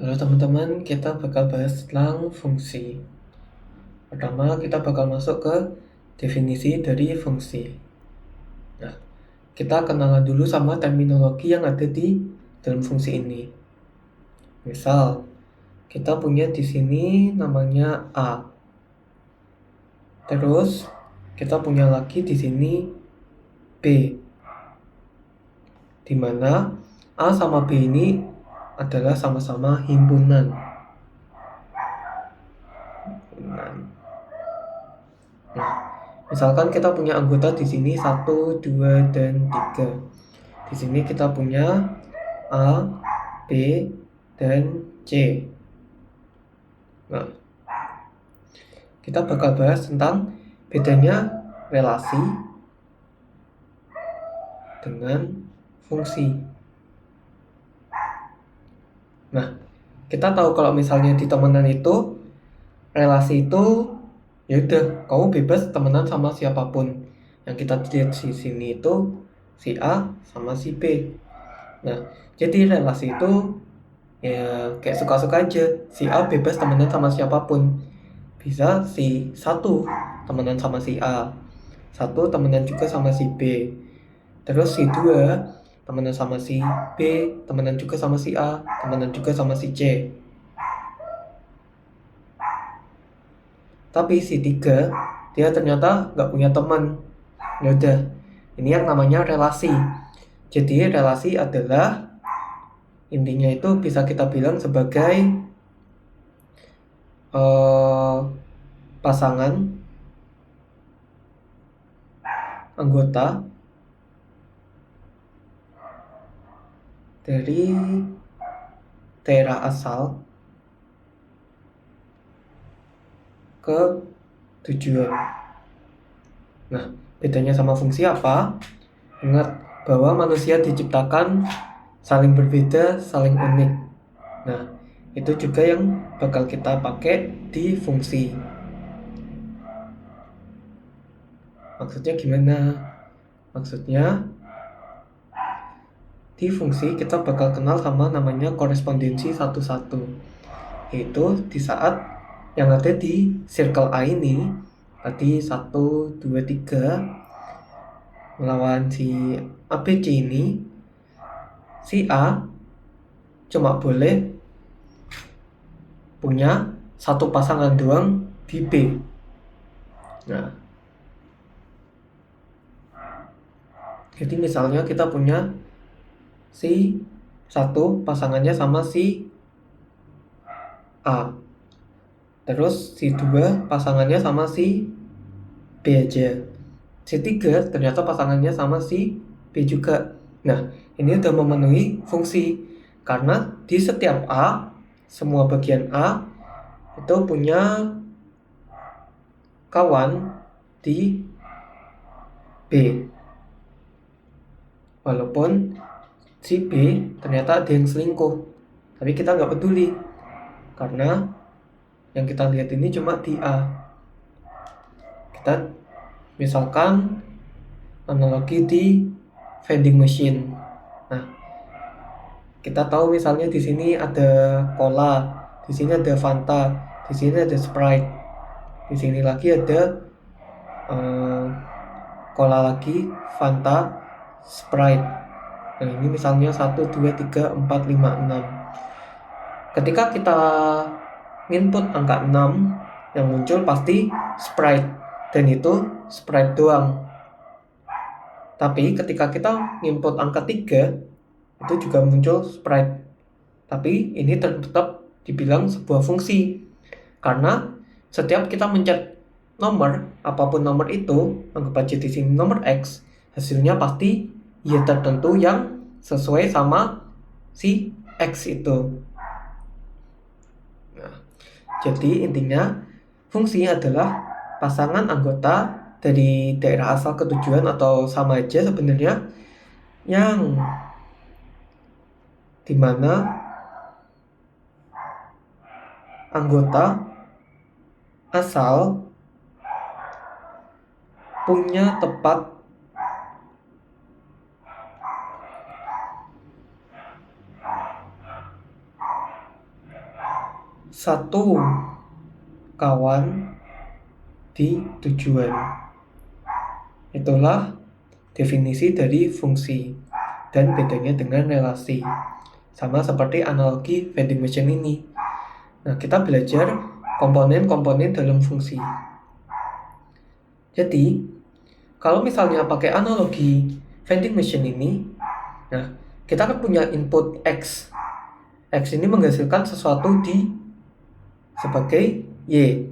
Halo teman-teman, kita bakal bahas tentang fungsi. Pertama, kita bakal masuk ke definisi dari fungsi. Nah, kita kenalan dulu sama terminologi yang ada di dalam fungsi ini. Misal, kita punya di sini namanya A. Terus, kita punya lagi di sini B. Di mana A sama B ini adalah sama-sama himpunan. Nah, misalkan kita punya anggota di sini 1, 2, dan 3. Di sini kita punya A, B, dan C. Nah, kita bakal bahas tentang bedanya relasi dengan fungsi. Nah, kita tahu kalau misalnya di temenan itu relasi itu ya udah kamu bebas temenan sama siapapun. Yang kita lihat di sini itu si A sama si B. Nah, jadi relasi itu ya kayak suka-suka aja. Si A bebas temenan sama siapapun. Bisa si satu temenan sama si A, satu temenan juga sama si B. Terus si dua temenan sama si B, temenan juga sama si A, temenan juga sama si C. Tapi si tiga dia ternyata nggak punya teman. Ya udah, ini yang namanya relasi. Jadi relasi adalah intinya itu bisa kita bilang sebagai pasangan anggota dari daerah asal ke tujuan. Nah, bedanya sama fungsi apa? Ingat bahwa manusia diciptakan saling berbeda, saling unik. Nah, itu juga yang bakal kita pakai di fungsi. Maksudnya gimana? Maksudnya di fungsi kita bakal kenal sama namanya korespondensi satu-satu. Yaitu di saat yang ada di circle A ini tadi 1, 2, 3 melawan si ABC ini, si A cuma boleh punya satu pasangan doang di B. Nah, jadi misalnya kita punya si satu pasangannya sama si A, terus si dua pasangannya sama si B aja, si tiga ternyata pasangannya sama si B juga. Nah, ini udah memenuhi fungsi karena di setiap A, semua bagian A itu punya kawan di B. Walaupun si B ternyata ada yang selingkuh, tapi kita nggak peduli karena yang kita lihat ini cuma di A. Kita misalkan analogi di vending machine. Nah, kita tahu misalnya di sini ada cola, di sini ada Fanta, di sini ada Sprite, di sini lagi ada cola lagi, Fanta, Sprite. Nah, ini misalnya 1, 2, 3, 4, 5, 6. Ketika kita input angka 6, yang muncul pasti Sprite, dan itu Sprite doang. Tapi ketika kita input angka 3, itu juga muncul Sprite. Tapi ini tetap dibilang sebuah fungsi. Karena setiap kita mencet nomor, apapun nomor itu, anggap aja di sini nomor X, hasilnya pasti ya tertentu yang sesuai sama si X itu. Nah, jadi intinya fungsi adalah pasangan anggota dari daerah asal ke tujuan atau sama aja sebenarnya, yang dimana anggota asal punya tepat satu kawan di tujuan. Itulah definisi dari fungsi dan bedanya dengan relasi. Sama seperti analogi vending machine ini. Nah, kita belajar komponen-komponen dalam fungsi. Jadi, kalau misalnya pakai analogi vending machine ini, nah, kita kan punya input X. X ini menghasilkan sesuatu sebagai Y.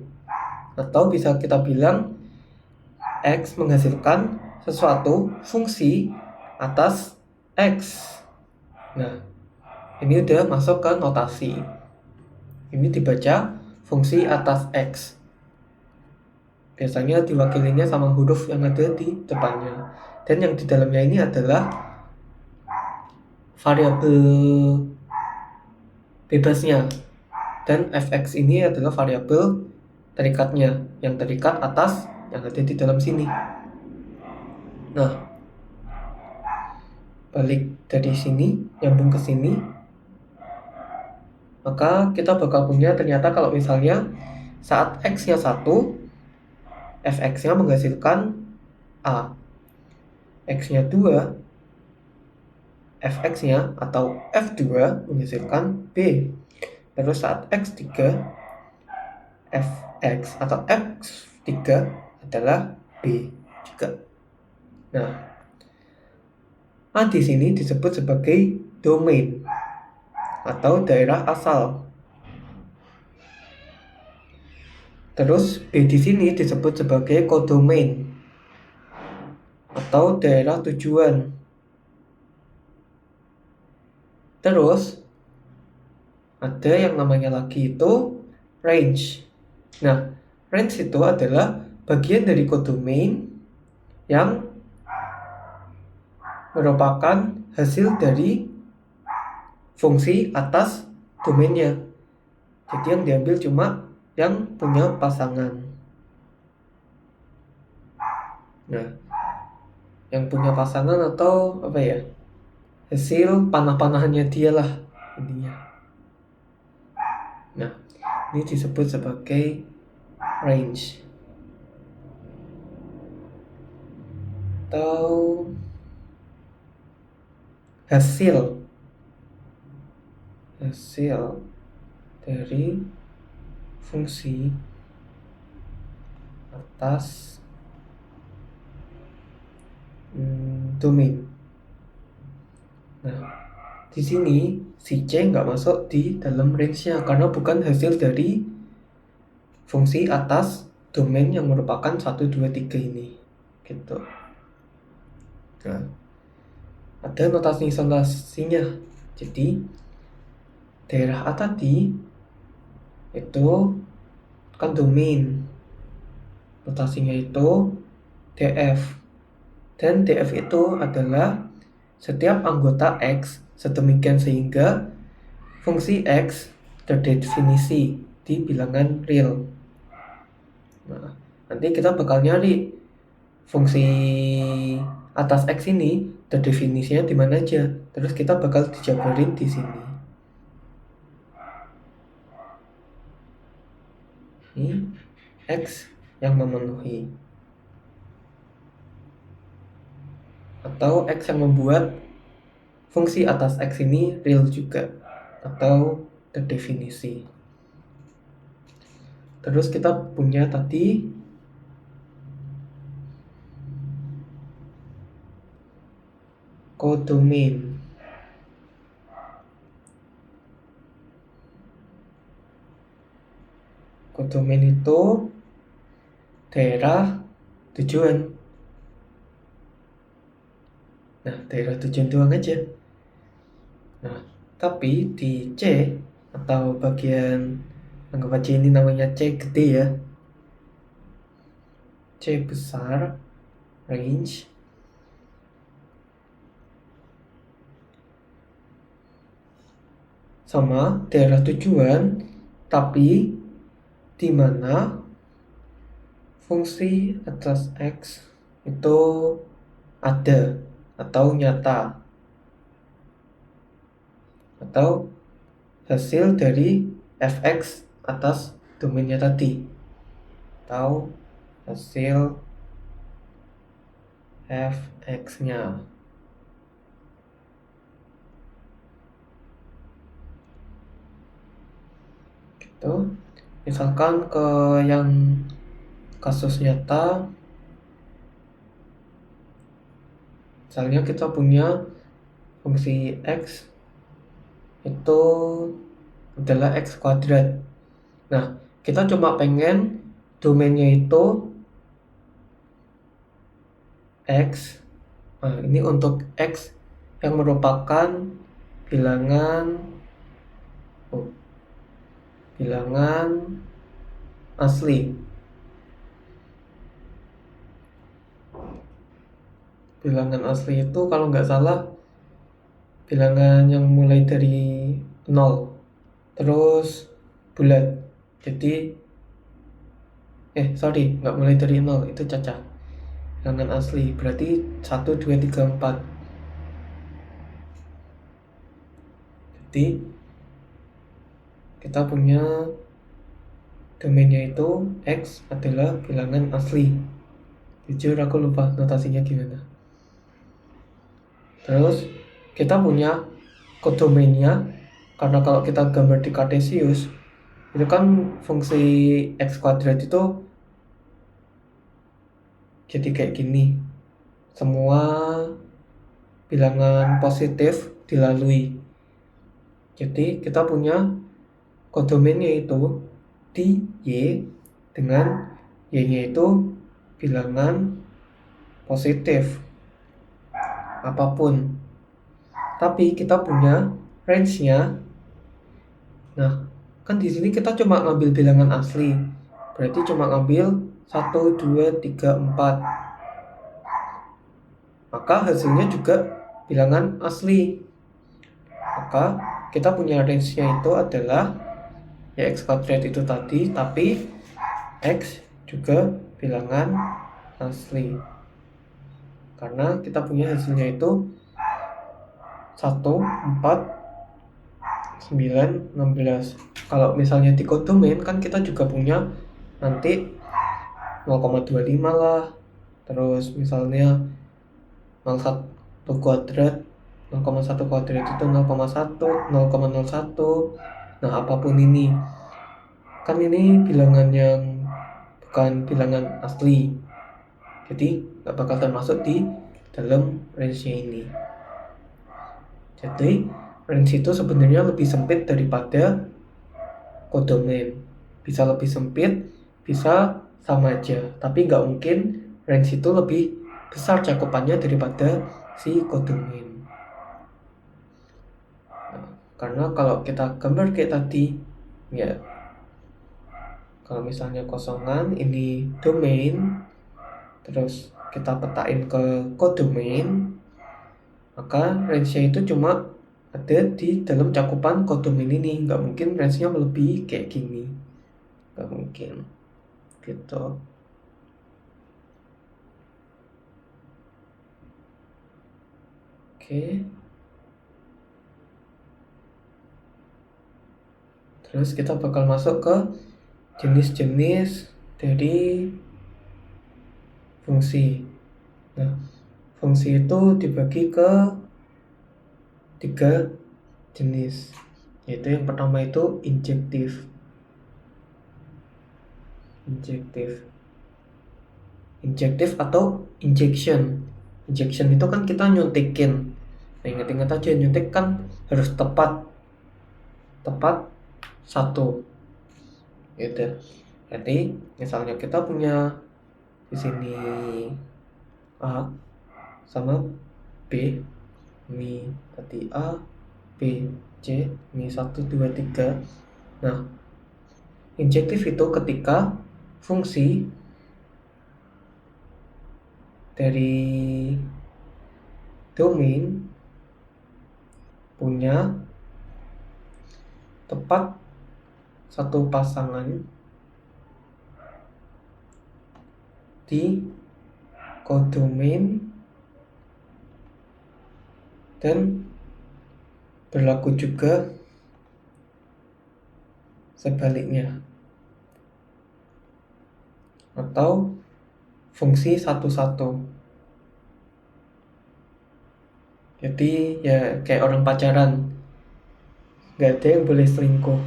Atau bisa kita bilang X menghasilkan sesuatu fungsi atas X. Nah, ini udah masuk ke notasi. Ini dibaca fungsi atas X. Biasanya diwakilinya sama huruf yang ada di depannya. Dan yang di dalamnya ini adalah variabel bebasnya. Dan fx ini adalah variabel terikatnya, yang terikat atas yang ada di dalam sini. Nah, balik dari sini, nyambung ke sini, maka kita bakal punya ternyata kalau misalnya saat x-nya 1, fx-nya menghasilkan A. X-nya 2, fx-nya atau f2 menghasilkan B. Terus saat x3, fx atau x3 adalah B juga. Nah, A di sini disebut sebagai domain atau daerah asal. Terus B di sini disebut sebagai codomain atau daerah tujuan. Terus ada yang namanya lagi itu range. Nah, range itu adalah bagian dari codomain yang merupakan hasil dari fungsi atas domainnya. Jadi yang diambil cuma yang punya pasangan. Nah, yang punya pasangan atau apa ya, hasil panah-panahannya dia lah intinya. Nah, ini disebut sebagai range atau hasil dari fungsi atas domain. Nah, di sini si C nggak masuk di dalam range-nya karena bukan hasil dari fungsi atas domain yang merupakan 1, 2, 3 ini. Gitu. Nah, ada notasi-notasinya. Jadi, daerah A tadi itu kan domain. Notasinya itu df. Dan df itu adalah setiap anggota X sedemikian sehingga fungsi X terdefinisi di bilangan real. Nah, nanti kita bakal nyari fungsi atas X ini terdefinisinya di mana aja. Terus kita bakal dijabarin di sini. Ini X yang memenuhi. Atau X yang membuat fungsi atas X ini real juga. Atau terdefinisi. Terus kita punya tadi codomain. Codomain itu daerah tujuan. Nah, daerah tujuan doang aja. Nah, tapi di C atau bagian anggap aja ini namanya C gede ya. C besar, range. Sama daerah tujuan, tapi di mana fungsi atas X itu ada atau nyata atau hasil dari fx atas domainnya tadi atau hasil fx-nya. Gitu. Misalkan ke yang kasus nyata, misalnya kita punya fungsi x itu adalah x kuadrat. Nah, kita cuma pengen domainnya itu x. Nah, ini untuk x yang merupakan bilangan bilangan asli. Bilangan asli itu kalau nggak salah bilangan yang mulai dari 0 terus bulat. Jadi nggak mulai dari 0, itu cacat. Bilangan asli berarti 1, 2, 3, 4. Jadi kita punya domainnya itu x adalah bilangan asli. Jujur aku lupa notasinya gimana. Terus kita punya kodomainnya, karena kalau kita gambar di Cartesius itu kan fungsi x kuadrat itu jadi kayak gini, semua bilangan positif dilalui. Jadi kita punya kodomainnya itu di y dengan y-nya itu bilangan positif apapun, tapi kita punya range-nya. Nah, kan di sini kita cuma ngambil bilangan asli, berarti cuma ngambil 1, 2, 3, 4. Maka hasilnya juga bilangan asli. Maka kita punya range-nya itu adalah ya x kuadrat itu tadi, tapi x juga bilangan asli. Karena kita punya hasilnya itu 1, 4, 9, 16. Kalau misalnya di kodomain kan kita juga punya nanti 0,25 lah. Terus misalnya 0,1 kuadrat, 0,1 kuadrat itu 0,1, 0,01. Nah, apapun ini. Kan ini bilangan yang bukan bilangan asli. Jadi nggak bakal termasuk di dalam range-nya ini. Jadi range itu sebenarnya lebih sempit daripada kodomain. Bisa lebih sempit, bisa sama aja. Tapi nggak mungkin range itu lebih besar cakupannya daripada si kodomain. Nah, karena kalau kita gambar kayak tadi, ya kalau misalnya kosongan ini domain, terus kita petain ke kodomain, maka range-nya itu cuma ada di dalam cakupan kodomain ini. Nggak mungkin range-nya melebihi kayak gini, nggak mungkin gitu. Oke, terus kita bakal masuk ke jenis-jenis dari fungsi. Nah, fungsi itu dibagi ke 3 jenis, yaitu yang pertama itu injektif. Injektif atau injection. Injection itu kan kita nyuntikin. Nah, ingat-ingat aja, nyuntik kan harus tepat satu gitu. Jadi misalnya kita punya di sini A sama B, ini tadi A, B, C, ini 1, 2, 3. Nah, injektif itu ketika fungsi dari domain punya tepat satu pasangan di kodomain dan berlaku juga sebaliknya, atau fungsi satu-satu. Jadi ya kayak orang pacaran, nggak ada yang boleh selingkuh.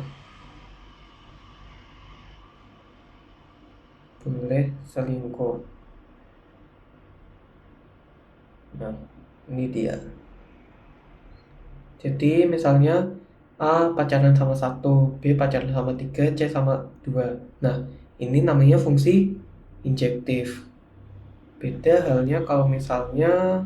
Boleh selingkuh. Nah, ini dia. Jadi misalnya A pacaran sama 1, B pacaran sama 3, C sama 2. Nah, ini namanya fungsi injektif. Beda halnya kalau misalnya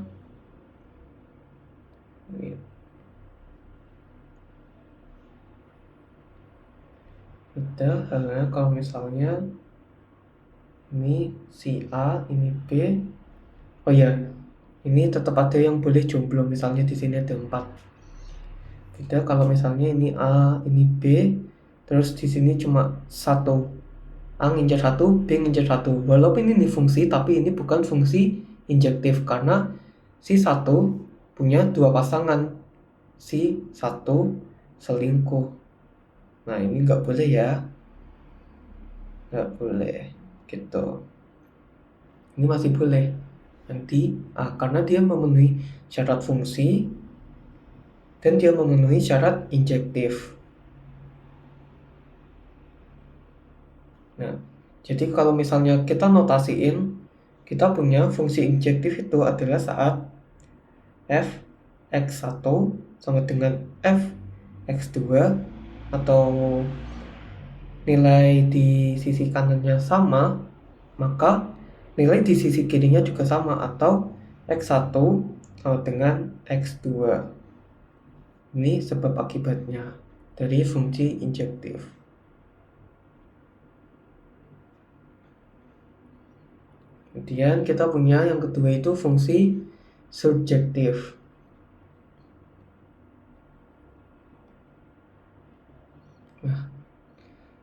ini si A, ini B. Oh ya, ini tetap ada yang boleh jomblo. Misalnya di sini ada 4. Beda kalau misalnya ini A, ini B, terus di sini cuma 1. A ngincer 1, B ngincer 1. Walaupun ini fungsi, tapi ini bukan fungsi injektif karena si 1 punya 2 pasangan. Si 1 selingkuh. Nah, ini nggak boleh ya. Nggak boleh gitu. Ini masih boleh nanti karena dia memenuhi syarat fungsi dan dia memenuhi syarat injektif. Nah, jadi kalau misalnya kita notasiin, kita punya fungsi injektif itu adalah saat f x1 sama dengan f x2 atau nilai di sisi kanannya sama, maka nilai di sisi kirinya juga sama, atau x1 sama dengan x2. Ini sebab akibatnya dari fungsi injektif. Kemudian kita punya yang kedua itu fungsi surjektif. Nah,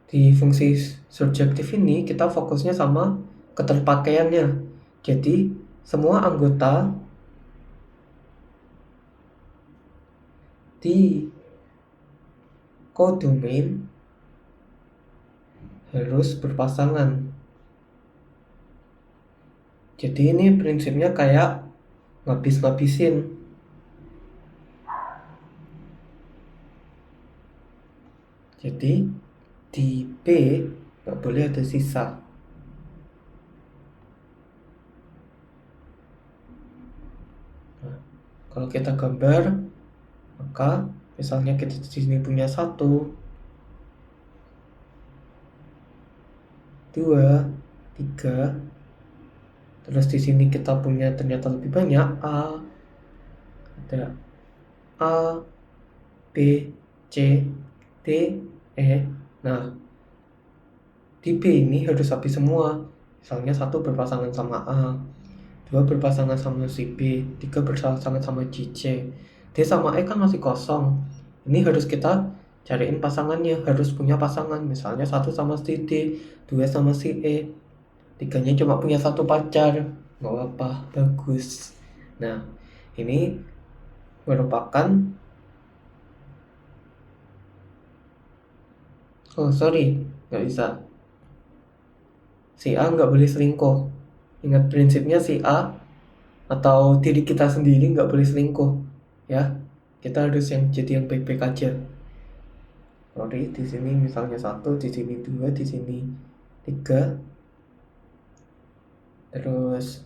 di fungsi surjektif ini kita fokusnya sama keterpakaiannya. Jadi semua anggota di kodomain harus berpasangan. Jadi ini prinsipnya kayak ngabis-ngabisin. Jadi di P nggak boleh ada sisa. Nah, kalau kita gambar, maka misalnya kita di sini punya 1, 2, 3. Terus di sini kita punya ternyata lebih banyak ada A, B, C, D, E. Nah, di B ini harus habis semua. Misalnya 1 berpasangan sama A, 2 berpasangan sama si B, 3 berpasangan sama si C. D sama E kan masih kosong. Ini harus kita cariin pasangannya, harus punya pasangan. Misalnya 1 sama si D, 2 sama si E, 3-nya cuma punya 1 pacar. Nggak apa, bagus. Nah, ini merupakan nggak bisa. Si A nggak boleh selingkuh. Ingat prinsipnya si A atau diri kita sendiri nggak boleh selingkuh, ya. Kita harus jadi yang baik-baik aja. Di sini misalnya 1, di sini 2, di sini 3. Terus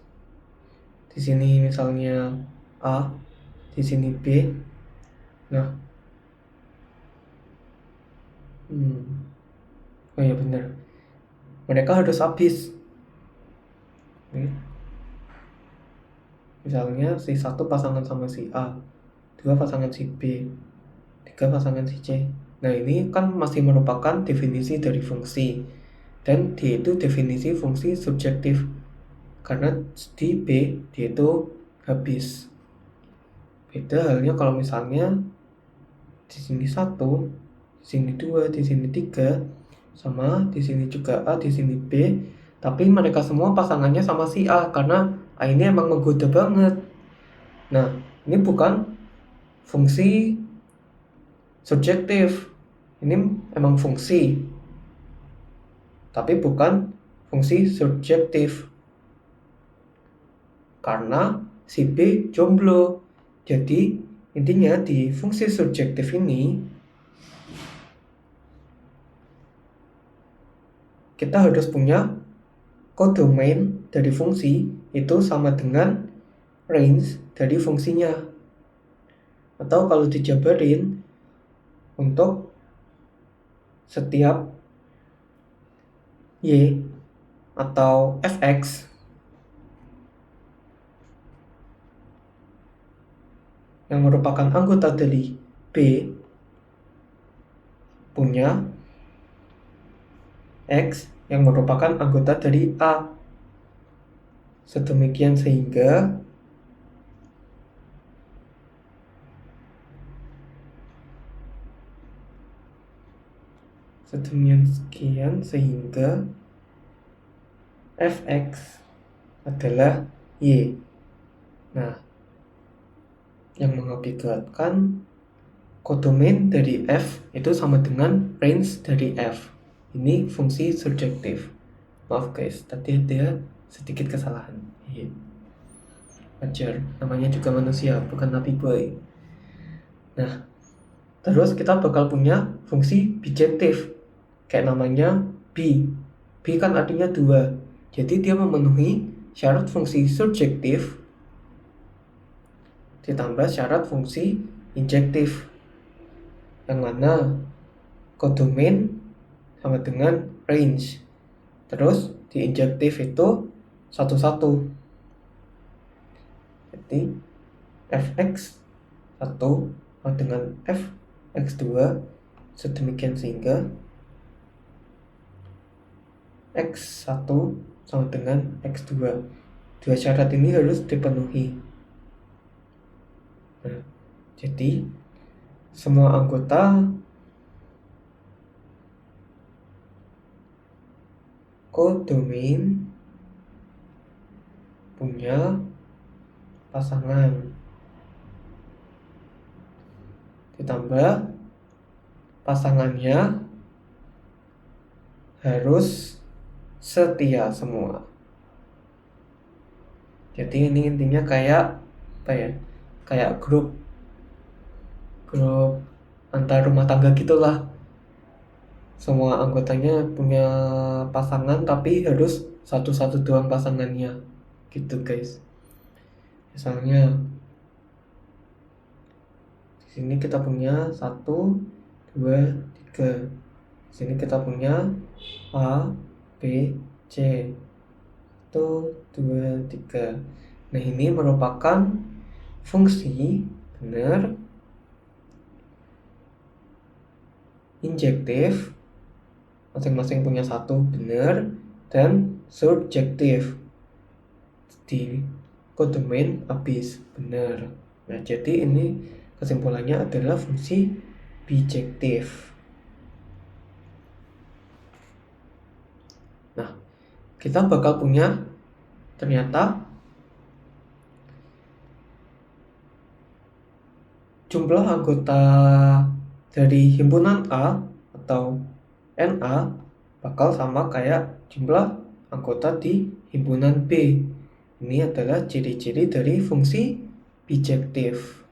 di sini misalnya A, di sini B. Nah, oh ya benar, mereka harus habis. Misalnya si 1 pasangan sama si A, 2 pasangan si B, 3 pasangan si C. Nah, ini kan masih merupakan definisi dari fungsi, dan D itu definisi fungsi subjektif karena di B dia itu habis. Beda halnya kalau misalnya di sini 1, di sini 2, di sini 3, sama di sini juga A, di sini B, tapi mereka semua pasangannya sama si A karena A ini emang menggoda banget. Nah, ini bukan fungsi subjektif. ini emang fungsi, tapi bukan fungsi surjektif. Karena si B jomblo. Jadi intinya di fungsi surjektif ini kita harus punya kodomain dari fungsi itu sama dengan range dari fungsinya. Atau kalau dijabarin, untuk setiap Y atau Fx yang merupakan anggota dari B punya X yang merupakan anggota dari A. Sedemikian sehingga Fx adalah Y. Nah, yang mengakibatkan kodomain dari F itu sama dengan range dari F. Ini fungsi surjektif. Maaf guys, tadi ada sedikit kesalahan. Wajar, namanya juga manusia, bukan nabi boy. Nah, terus kita bakal punya fungsi bijektif. Kayak namanya B. B kan artinya 2. Jadi dia memenuhi syarat fungsi surjektif ditambah syarat fungsi injektif. Yang mana kodomain sama dengan range. Terus di injektif itu satu-satu. Jadi Fx 1 sama dengan Fx2 sedemikian sehingga X1 sama dengan X2. Dua syarat ini harus dipenuhi. Nah, jadi semua anggota kodomain punya pasangan. Ditambah pasangannya harus setia semua. Jadi ini intinya kayak apa ya? Kayak grup antar rumah tangga gitulah. Semua anggotanya punya pasangan tapi harus satu-satu doang pasangannya. Gitu guys. Misalnya di sini kita punya 1, 2, 3. Di sini kita punya A, B, C. 1, 2, 3. Nah, ini merupakan fungsi benar injektif, masing-masing punya satu benar, dan surjektif di kodomain habis benar. Nah, jadi ini kesimpulannya adalah fungsi bijektif. Nah, kita bakal punya ternyata jumlah anggota dari himpunan A atau NA bakal sama kayak jumlah anggota di himpunan B. Ini adalah ciri-ciri dari fungsi bijektif.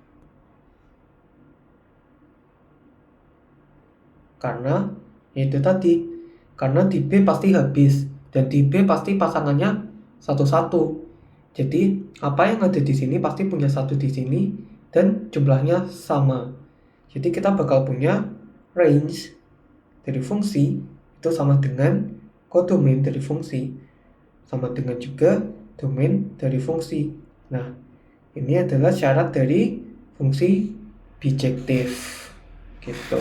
Karena itu tadi, karena di B pasti habis dan di B pasti pasangannya satu-satu. Jadi apa yang ada di sini pasti punya satu di sini dan jumlahnya sama. Jadi kita bakal punya range dari fungsi itu sama dengan kodomain dari fungsi, sama dengan juga domain dari fungsi. Nah, ini adalah syarat dari fungsi bijektif gitu.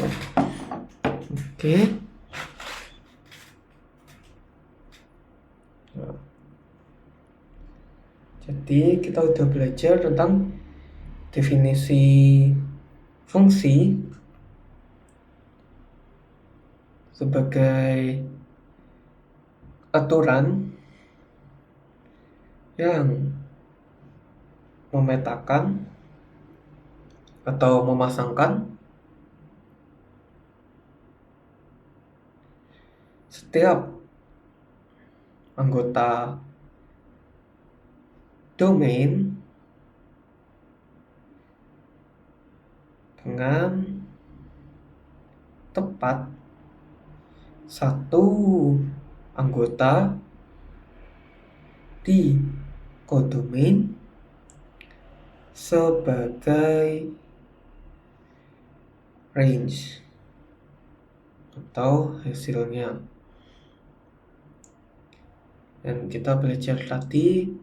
Oke. Nah, jadi kita udah belajar tentang definisi fungsi sebagai aturan yang memetakan atau memasangkan setiap anggota domain dengan tepat satu anggota di kodomain sebagai range atau hasilnya. Dan kita belajar tadi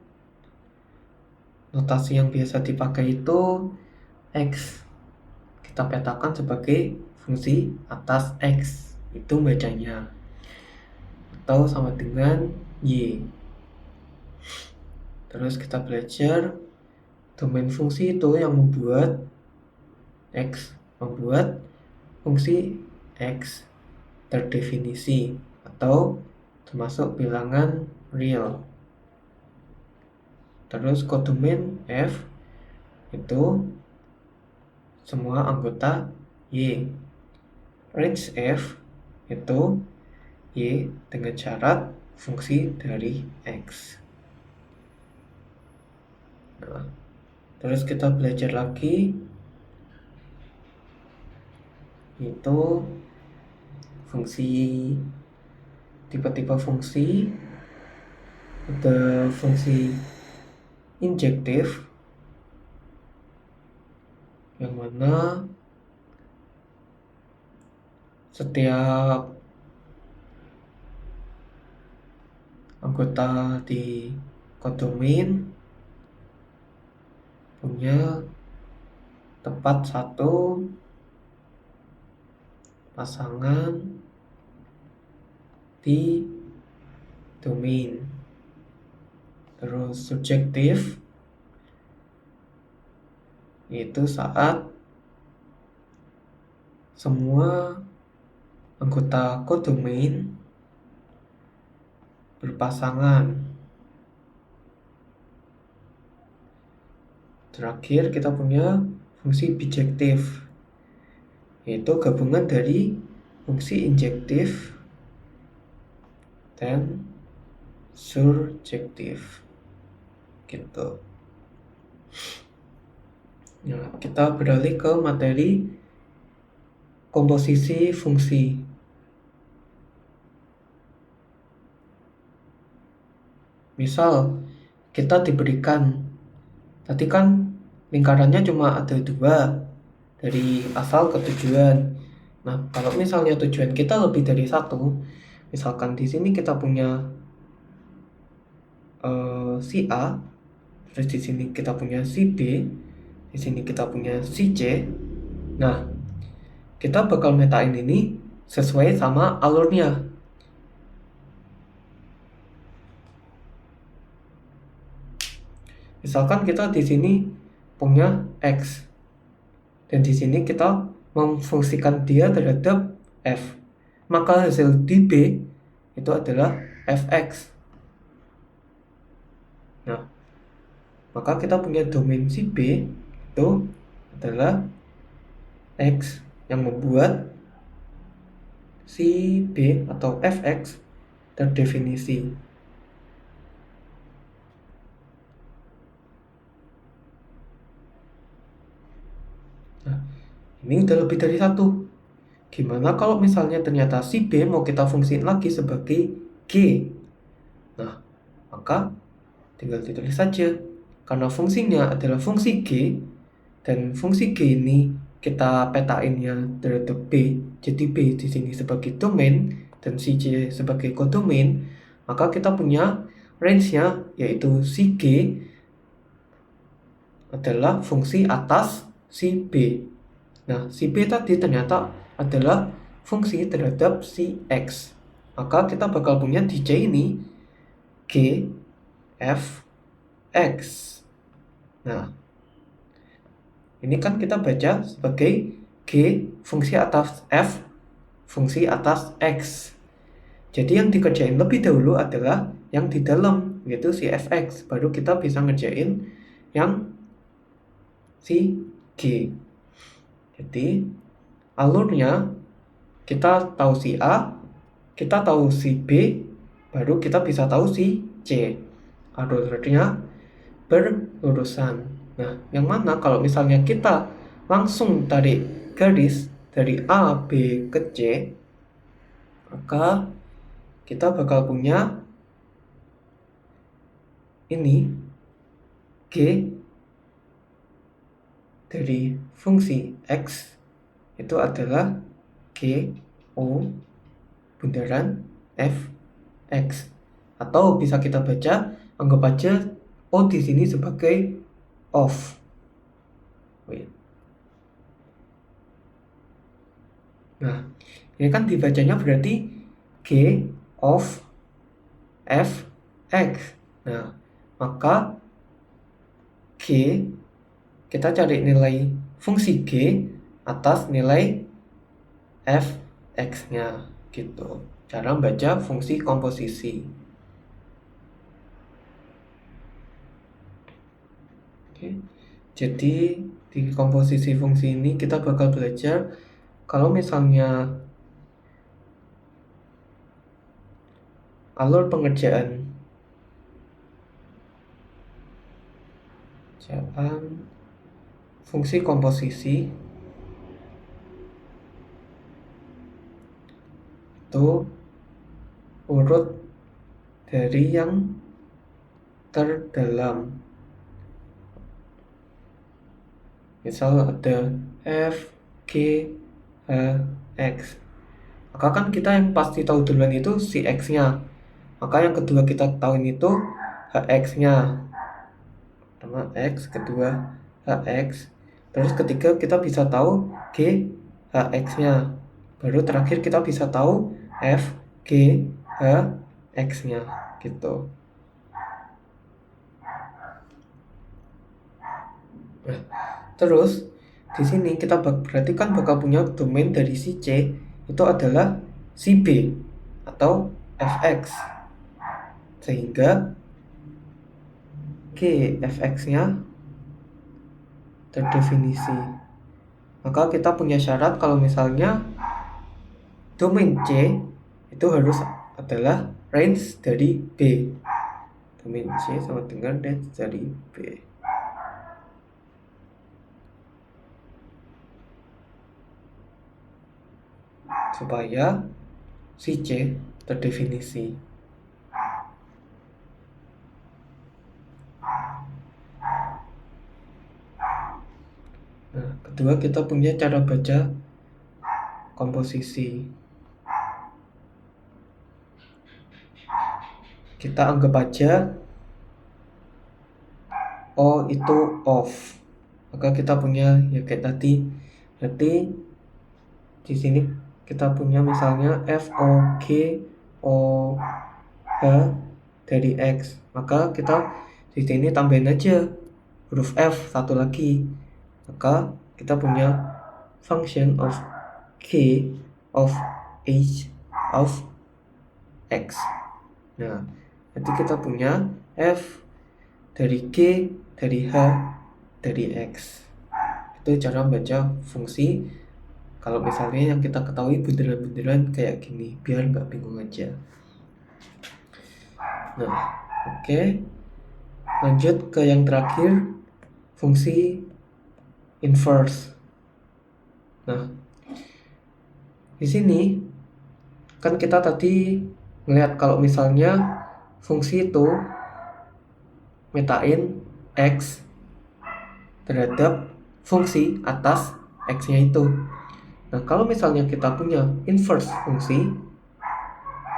notasi yang biasa dipakai itu X kita petakan sebagai fungsi atas X, itu bacanya, atau sama dengan Y. Terus kita belajar domain fungsi itu yang membuat fungsi X terdefinisi atau termasuk bilangan real. Terus kodomain F itu semua anggota Y. Range F itu Y dengan syarat fungsi dari X. Nah, terus kita belajar lagi itu fungsi, tipe-tipe fungsi. Ada fungsi injektif yang mana setiap anggota di kodomain punya tepat satu pasangan di domain. Terus subjektif itu saat semua anggota kodomain berpasangan. Terakhir kita punya fungsi bijektif, yaitu gabungan dari fungsi injektif dan surjektif gitu. Nah, kita beralih ke materi komposisi fungsi. Misal kita diberikan, tadi kan lingkarannya cuma ada 2 dari asal ke tujuan. Nah, kalau misalnya tujuan kita lebih dari 1, misalkan di sini kita punya si A, terus di sini kita punya si B, di sini kita punya si C. Nah, kita bakal metain ini sesuai sama alurnya. Misalkan kita di sini punya X, dan di sini kita memfungsikan dia terhadap F, maka hasil di B itu adalah Fx. Nah, maka kita punya domain si B itu adalah X yang membuat si B atau Fx terdefinisi. Nah, ini udah lebih dari 1. Gimana kalau misalnya ternyata si B mau kita fungsiin lagi sebagai G? Nah, maka tinggal ditulis saja. Karena fungsinya adalah fungsi G, dan fungsi G ini kita petainnya terhadap B, jadi B di sini sebagai domain dan si J sebagai kodomain, maka kita punya range-nya yaitu si G adalah fungsi atas si B. Nah, si B tadi ternyata adalah fungsi terhadap si X. Maka kita bakal punya di J ini G, F, X. Nah, ini kan kita baca sebagai G fungsi atas F fungsi atas X. Jadi yang dikerjain lebih dahulu adalah yang di dalam, yaitu si Fx. Baru kita bisa ngerjain yang si G. Jadi alurnya kita tahu si A, kita tahu si B, baru kita bisa tahu si C. Ordernya berurusan. Nah, yang mana kalau misalnya kita langsung tarik garis dari A, B ke C, maka kita bakal punya ini G dari fungsi X itu adalah G O bundaran F X, atau bisa kita baca, anggap aja O di sini sebagai of. Nah, ini kan dibacanya berarti G of F X. Nah, maka G, kita cari nilai fungsi G atas nilai F X-nya gitu. Cara membaca fungsi komposisi. Oke. Jadi di komposisi fungsi ini kita bakal belajar kalau misalnya alur pengerjaan jalan fungsi komposisi itu urut dari yang terdalam. Misal ada F, G, H, X. Maka kan kita yang pasti tahu duluan itu si X-nya. Maka yang kedua kita tahuin itu HX-nya. Pertama X, kedua HX. Terus ketiga kita bisa tahu G, HX-nya. Baru terakhir kita bisa tahu F, G, H, X-nya gitu. Nah, terus di sini kita berarti kan bakal punya domain dari si C itu adalah si B atau Fx, sehingga G Fx-nya terdefinisi. Maka kita punya syarat kalau misalnya domain C itu harus adalah range dari B. Domain C sama dengan range dari B. Supaya si C terdefinisi. Nah, kedua kita punya cara baca komposisi. Kita anggap aja O itu off. Maka kita punya ya kayak tadi. Berarti di sini kita punya misalnya F O G O H dari X. Maka kita di sini tambahin aja huruf F satu lagi. Maka kita punya function of G of H of X. Nah, nanti kita punya F dari G dari H dari X. Itu cara membaca fungsi kalau misalnya yang kita ketahui bunderan-bunderan kayak gini, biar nggak bingung aja. Nah, oke. Lanjut ke yang terakhir, fungsi inverse. Nah, di sini kan kita tadi ngelihat kalau misalnya fungsi itu metain X terhadap fungsi atas X-nya itu. Nah, kalau misalnya kita punya inverse fungsi,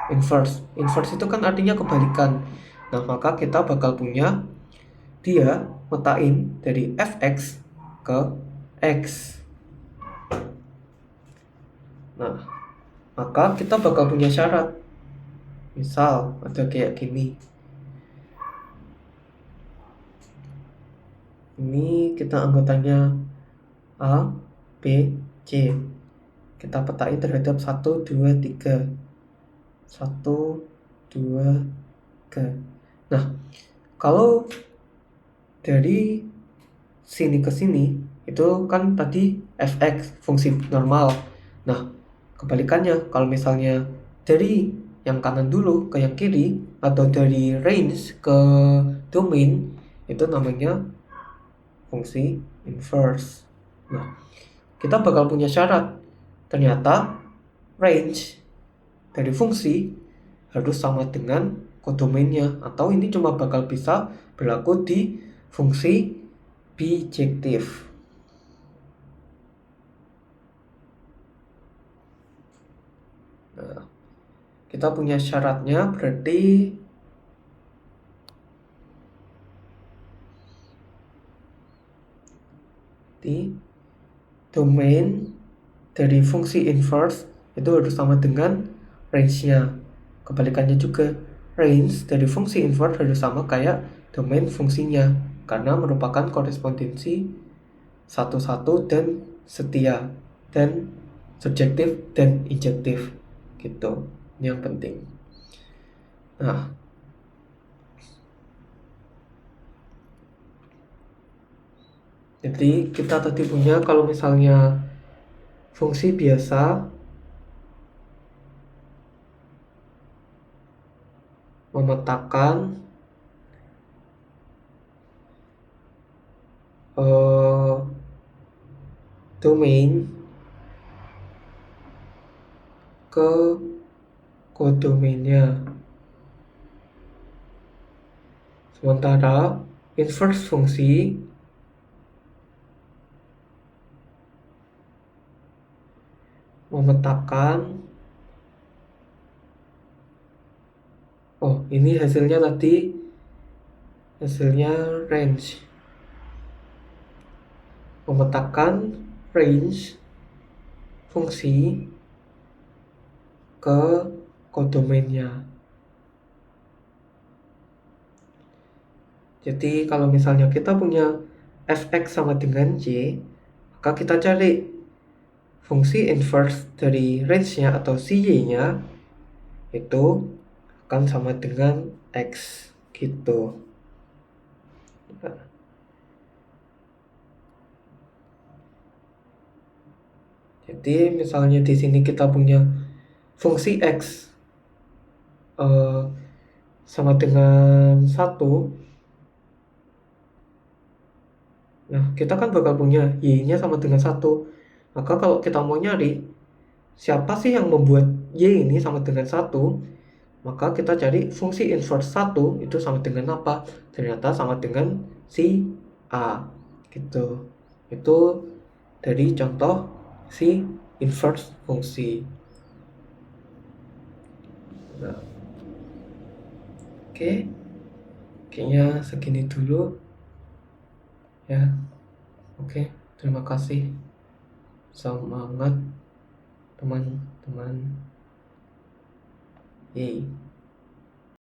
inverse itu kan artinya kebalikan. Nah, maka kita bakal punya dia metain dari Fx ke X. Nah, maka kita bakal punya syarat. Misal ada kayak gini. Ini kita anggotanya A, B, C. Kita petai terhadap 1, 2, 3. 1, 2, 3. Nah, kalau dari sini ke sini itu kan tadi Fx fungsi normal. Nah, kebalikannya kalau misalnya dari yang kanan dulu ke yang kiri, atau dari range ke domain, itu namanya fungsi inverse. Nah, kita bakal punya syarat. Ternyata range dari fungsi harus sama dengan kodomainnya, atau ini cuma bakal bisa berlaku di fungsi bijektif. Nah, kita punya syaratnya, berarti di domain dari fungsi inverse itu harus sama dengan range-nya. Kebalikannya juga, range dari fungsi inverse harus sama kayak domain fungsinya, karena merupakan korespondensi satu-satu dan setia, dan subjektif dan injektif gitu. Ini yang penting. Nah, jadi kita tadi punya, kalau misalnya fungsi biasa memetakan domain ke kodomainnya. Sementara inverse fungsi memetakan, ini hasilnya tadi, hasilnya range, memetakan range fungsi ke kodomainnya. Jadi kalau misalnya kita punya fx sama dengan y, maka kita cari fungsi inverse dari range-nya atau si y-nya itu akan sama dengan x gitu. Jadi misalnya di sini kita punya fungsi x sama dengan 1. Nah, kita kan bakal punya y-nya sama dengan 1. Maka kalau kita mau nyari siapa sih yang membuat y ini sama dengan 1, maka kita cari fungsi inverse 1 itu sama dengan apa? Ternyata sama dengan si A gitu. Itu dari contoh si inverse fungsi. Nah, oke. Kayaknya segini dulu ya. Oke, terima kasih. Semangat teman-teman. Yeay.